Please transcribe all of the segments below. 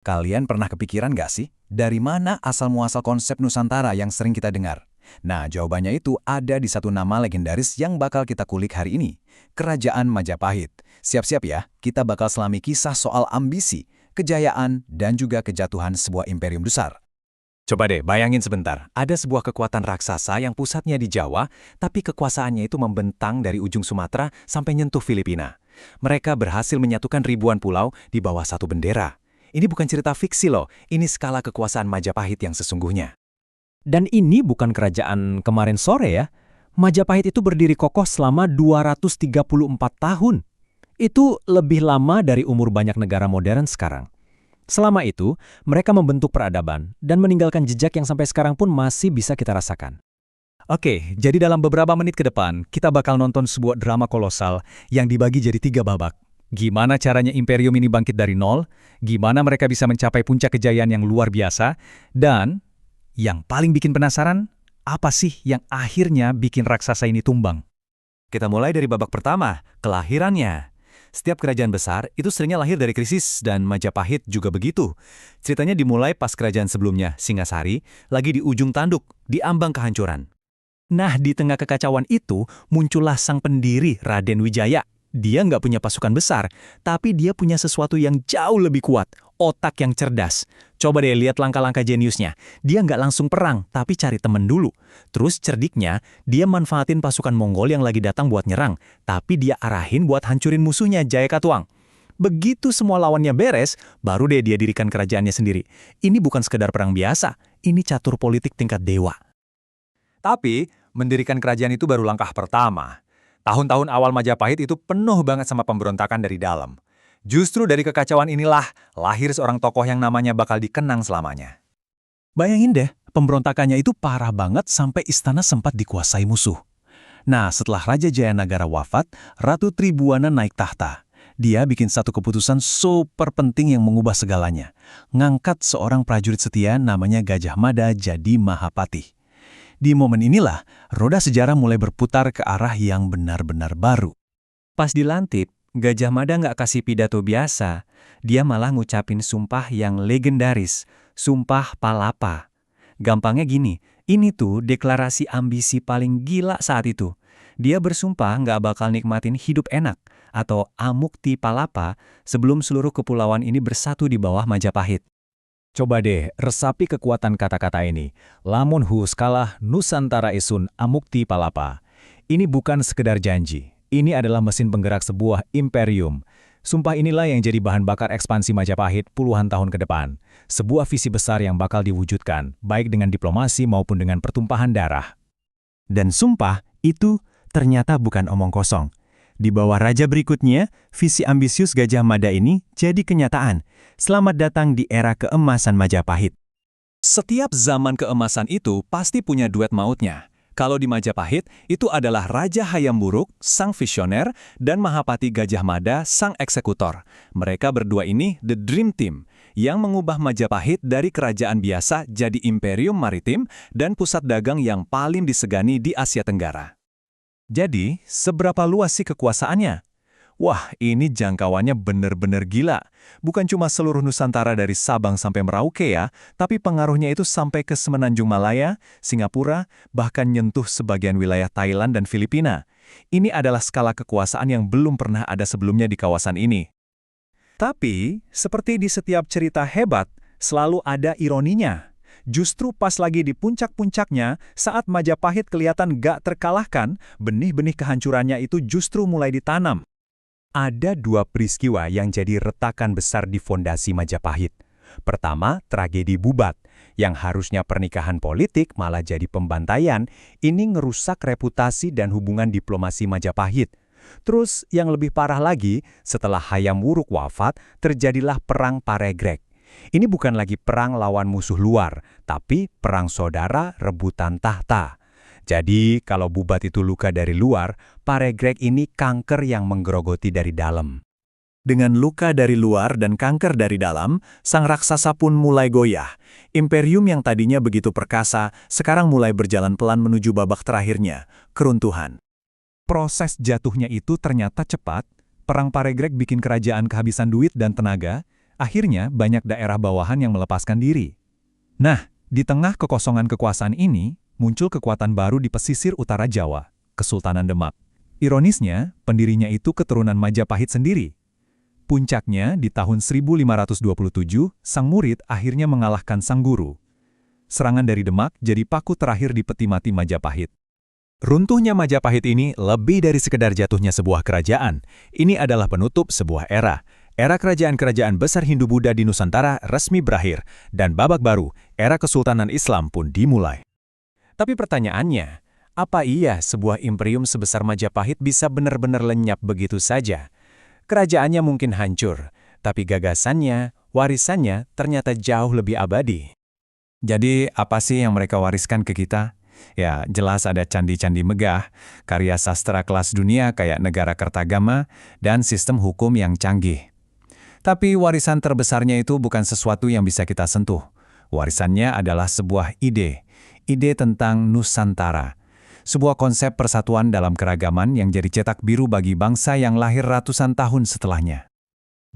Kalian pernah kepikiran nggak sih, dari mana asal-muasal konsep Nusantara yang sering kita dengar? Nah, jawabannya itu ada di satu nama legendaris yang bakal kita kulik hari ini, Kerajaan Majapahit. Siap-siap ya, kita bakal selami kisah soal ambisi, kejayaan, dan juga kejatuhan sebuah imperium besar. Coba deh bayangin sebentar, ada sebuah kekuatan raksasa yang pusatnya di Jawa, tapi kekuasaannya itu membentang dari ujung Sumatera sampai nyentuh Filipina. Mereka berhasil menyatukan ribuan pulau di bawah satu bendera. Ini bukan cerita fiksi loh, ini skala kekuasaan Majapahit yang sesungguhnya. Dan ini bukan kerajaan kemarin sore ya. Majapahit itu berdiri kokoh selama 234 tahun. Itu lebih lama dari umur banyak negara modern sekarang. Selama itu, mereka membentuk peradaban dan meninggalkan jejak yang sampai sekarang pun masih bisa kita rasakan. Oke, jadi dalam beberapa menit ke depan, kita bakal nonton sebuah drama kolosal yang dibagi jadi 3 babak. Gimana caranya imperium ini bangkit dari nol, gimana mereka bisa mencapai puncak kejayaan yang luar biasa, dan yang paling bikin penasaran, apa sih yang akhirnya bikin raksasa ini tumbang? Kita mulai dari babak pertama, kelahirannya. Setiap kerajaan besar itu seringnya lahir dari krisis, dan Majapahit juga begitu. Ceritanya dimulai pas kerajaan sebelumnya, Singasari, lagi di ujung tanduk, di ambang kehancuran. Nah, di tengah kekacauan itu, muncullah sang pendiri, Raden Wijaya. Dia nggak punya pasukan besar, tapi dia punya sesuatu yang jauh lebih kuat, otak yang cerdas. Coba deh lihat langkah-langkah jeniusnya. Dia nggak langsung perang, tapi cari temen dulu. Terus cerdiknya, dia manfaatin pasukan Mongol yang lagi datang buat nyerang, tapi dia arahin buat hancurin musuhnya Jayakatwang. Begitu semua lawannya beres, baru deh dia dirikan kerajaannya sendiri. Ini bukan sekedar perang biasa, ini catur politik tingkat dewa. Tapi, mendirikan kerajaan itu baru langkah pertama. Tahun-tahun awal Majapahit itu penuh banget sama pemberontakan dari dalam. Justru dari kekacauan inilah lahir seorang tokoh yang namanya bakal dikenang selamanya. Bayangin deh, pemberontakannya itu parah banget sampai istana sempat dikuasai musuh. Nah, setelah Raja Jayanagara wafat, Ratu Tribuana naik tahta. Dia bikin satu keputusan super penting yang mengubah segalanya. Ngangkat seorang prajurit setia namanya Gajah Mada jadi Mahapatih. Di momen inilah, roda sejarah mulai berputar ke arah yang benar-benar baru. Pas dilantik, Gajah Mada nggak kasih pidato biasa. Dia malah ngucapin sumpah yang legendaris, Sumpah Palapa. Gampangnya gini, ini tuh deklarasi ambisi paling gila saat itu. Dia bersumpah nggak bakal nikmatin hidup enak, atau Amukti Palapa, sebelum seluruh kepulauan ini bersatu di bawah Majapahit. Coba deh, resapi kekuatan kata-kata ini. Lamun hu skalah Nusantara isun Amukti Palapa. Ini bukan sekedar janji. Ini adalah mesin penggerak sebuah imperium. Sumpah inilah yang jadi bahan bakar ekspansi Majapahit puluhan tahun ke depan. Sebuah visi besar yang bakal diwujudkan, baik dengan diplomasi maupun dengan pertumpahan darah. Dan sumpah itu ternyata bukan omong kosong. Di bawah raja berikutnya, visi ambisius Gajah Mada ini jadi kenyataan. Selamat datang di era keemasan Majapahit. Setiap zaman keemasan itu pasti punya duet mautnya. Kalau di Majapahit, itu adalah Raja Hayam Wuruk, sang visioner, dan Mahapati Gajah Mada, sang eksekutor. Mereka berdua ini the dream team, yang mengubah Majapahit dari kerajaan biasa jadi imperium maritim dan pusat dagang yang paling disegani di Asia Tenggara. Jadi, seberapa luas sih kekuasaannya? Wah, ini jangkauannya bener-bener gila. Bukan cuma seluruh Nusantara dari Sabang sampai Merauke ya, tapi pengaruhnya itu sampai ke Semenanjung Malaya, Singapura, bahkan nyentuh sebagian wilayah Thailand dan Filipina. Ini adalah skala kekuasaan yang belum pernah ada sebelumnya di kawasan ini. Tapi, seperti di setiap cerita hebat, selalu ada ironinya. Justru pas lagi di puncak-puncaknya, saat Majapahit kelihatan gak terkalahkan, benih-benih kehancurannya itu justru mulai ditanam. Ada 2 peristiwa yang jadi retakan besar di fondasi Majapahit. Pertama, tragedi Bubat, yang harusnya pernikahan politik malah jadi pembantaian. Ini ngerusak reputasi dan hubungan diplomasi Majapahit. Terus, yang lebih parah lagi, setelah Hayam Wuruk wafat, terjadilah Perang Paregreg. Ini bukan lagi perang lawan musuh luar, tapi perang saudara rebutan tahta. Jadi, kalau Bubat itu luka dari luar, Paregreg ini kanker yang menggerogoti dari dalam. Dengan luka dari luar dan kanker dari dalam, sang raksasa pun mulai goyah. Imperium yang tadinya begitu perkasa, sekarang mulai berjalan pelan menuju babak terakhirnya, keruntuhan. Proses jatuhnya itu ternyata cepat. Perang Paregreg bikin kerajaan kehabisan duit dan tenaga. Akhirnya, banyak daerah bawahan yang melepaskan diri. Nah, di tengah kekosongan kekuasaan ini, muncul kekuatan baru di pesisir utara Jawa, Kesultanan Demak. Ironisnya, pendirinya itu keturunan Majapahit sendiri. Puncaknya, di tahun 1527, sang murid akhirnya mengalahkan sang guru. Serangan dari Demak jadi paku terakhir di peti mati Majapahit. Runtuhnya Majapahit ini lebih dari sekedar jatuhnya sebuah kerajaan. Ini adalah penutup sebuah era. Era kerajaan-kerajaan besar Hindu-Buddha di Nusantara resmi berakhir, dan babak baru, era Kesultanan Islam pun dimulai. Tapi pertanyaannya, apa iya sebuah imperium sebesar Majapahit bisa benar-benar lenyap begitu saja? Kerajaannya mungkin hancur, tapi gagasannya, warisannya ternyata jauh lebih abadi. Jadi, apa sih yang mereka wariskan ke kita? Ya, jelas ada candi-candi megah, karya sastra kelas dunia kayak negara Kertagama, dan sistem hukum yang canggih. Tapi warisan terbesarnya itu bukan sesuatu yang bisa kita sentuh. Warisannya adalah sebuah ide tentang Nusantara. Sebuah konsep persatuan dalam keragaman yang jadi cetak biru bagi bangsa yang lahir ratusan tahun setelahnya.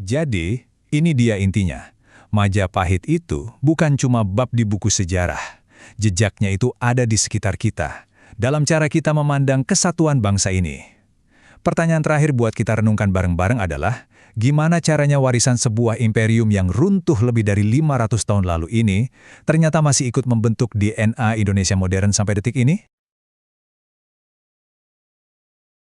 Jadi, ini dia intinya. Majapahit itu bukan cuma bab di buku sejarah. Jejaknya itu ada di sekitar kita, dalam cara kita memandang kesatuan bangsa ini. Pertanyaan terakhir buat kita renungkan bareng-bareng adalah, gimana caranya warisan sebuah imperium yang runtuh lebih dari 500 tahun lalu ini, ternyata masih ikut membentuk DNA Indonesia modern sampai detik ini?